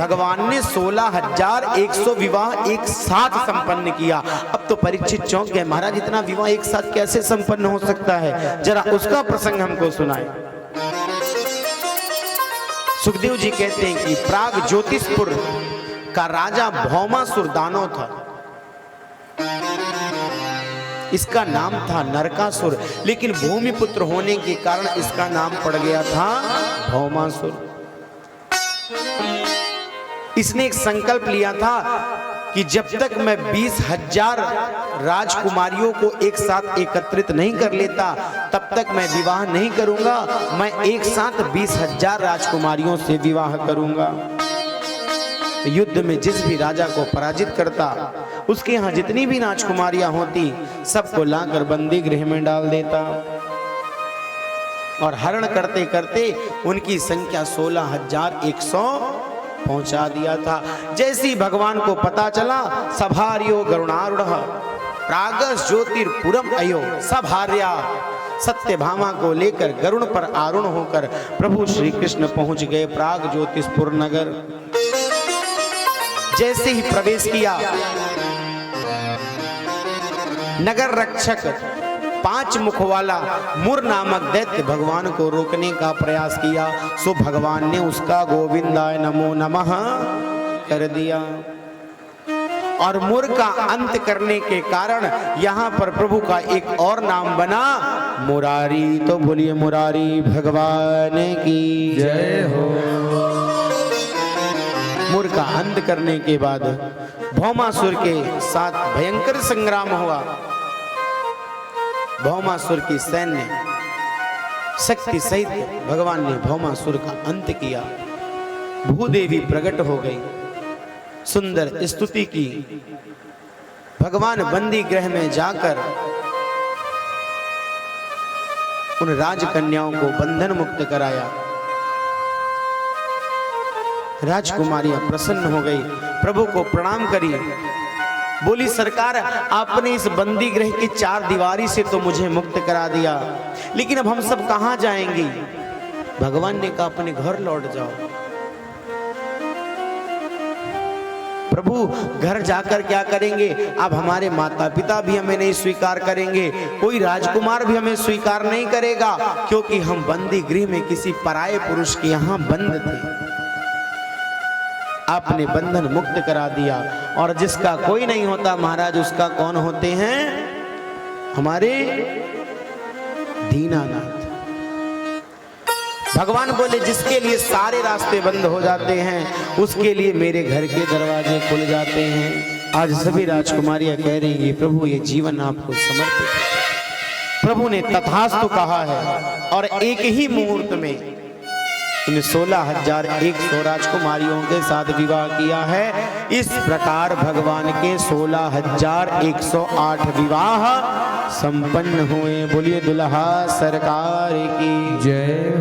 भगवान ने 16,100 विवाह एक साथ संपन्न किया। अब तो परीक्षित चौंक गए, महाराज इतना विवाह एक साथ कैसे संपन्न हो सकता है, जरा उसका प्रसंग हमको सुनाए। सुखदेव जी कहते हैं कि प्राग ज्योतिषपुर का राजा भौमासुर दानव था। इसका नाम था नरकासुर, लेकिन भूमिपुत्र होने के कारण इसका नाम पड़ गया था भौमासुर। इसने एक संकल्प लिया था कि जब तक मैं 20,000 राजकुमारियों को एक साथ एकत्रित नहीं कर लेता तब तक मैं विवाह नहीं करूंगा। मैं एक साथ 20,000 राजकुमारियों से विवाह करूंगा। युद्ध में जिस भी राजा को पराजित करता उसके यहाँ जितनी भी राजकुमारियां होती सबको लाकर बंदी गृह में डाल देता और हरण करते करते उनकी संख्या 16,100 पहुंचा दिया था। जैसे ही भगवान को पता चला, सभार्यो गरुणारूढ़ प्रागस ज्योतिर्पुरम अयो, सभार्या सत्यभामा को लेकर गरुण पर आरूढ़ होकर प्रभु श्री कृष्ण पहुंच गए प्राग ज्योतिषपुर नगर। जैसे ही प्रवेश किया, नगर रक्षक 5 मुख वाला मुर नामक दैत्य भगवान को रोकने का प्रयास किया, सो भगवान ने उसका गोविंदाय नमो नमः कर दिया और मुर का अंत करने के कारण यहाँ पर प्रभु का एक और नाम बना मुरारी। तो बोलिए मुरारी भगवान की जय हो। मुर का अंत करने के बाद भौमासुर के साथ भयंकर संग्राम हुआ। भौमासुर की सैन्य शक्ति सहित भगवान ने भौमासुर का अंत किया। भूदेवी प्रकट हो गई, सुंदर स्तुति की। भगवान बंदी गृह में जाकर उन राजकन्याओं को बंधन मुक्त कराया। राजकुमारियां प्रसन्न हो गई, प्रभु को प्रणाम करी, बोली सरकार आपने इस बंदी गृह की 4 दीवारी से तो मुझे मुक्त करा दिया, लेकिन अब हम सब कहां जाएंगे। भगवान ने कहा अपने घर लौट जाओ। प्रभु घर जाकर क्या करेंगे, अब हमारे माता पिता भी हमें नहीं स्वीकार करेंगे, कोई राजकुमार भी हमें स्वीकार नहीं करेगा, क्योंकि हम बंदी गृह में किसी पराये पुरुष के यहां बंद थे। आपने बंधन मुक्त करा दिया और जिसका कोई नहीं होता महाराज उसका कौन होते हैं, हमारे दीनानाथ। भगवान बोले जिसके लिए सारे रास्ते बंद हो जाते हैं उसके लिए मेरे घर के दरवाजे खुल जाते हैं। आज सभी राजकुमारियां कह रही हैं प्रभु ये जीवन आपको समर्पित है। प्रभु ने तथास्तु कहा है और एक ही मुहूर्त में इन 16,100 राजकुमारियों के साथ विवाह किया है। इस प्रकार भगवान के 16,108 विवाह संपन्न हुए। बोलिए दुल्हा सरकार की जय।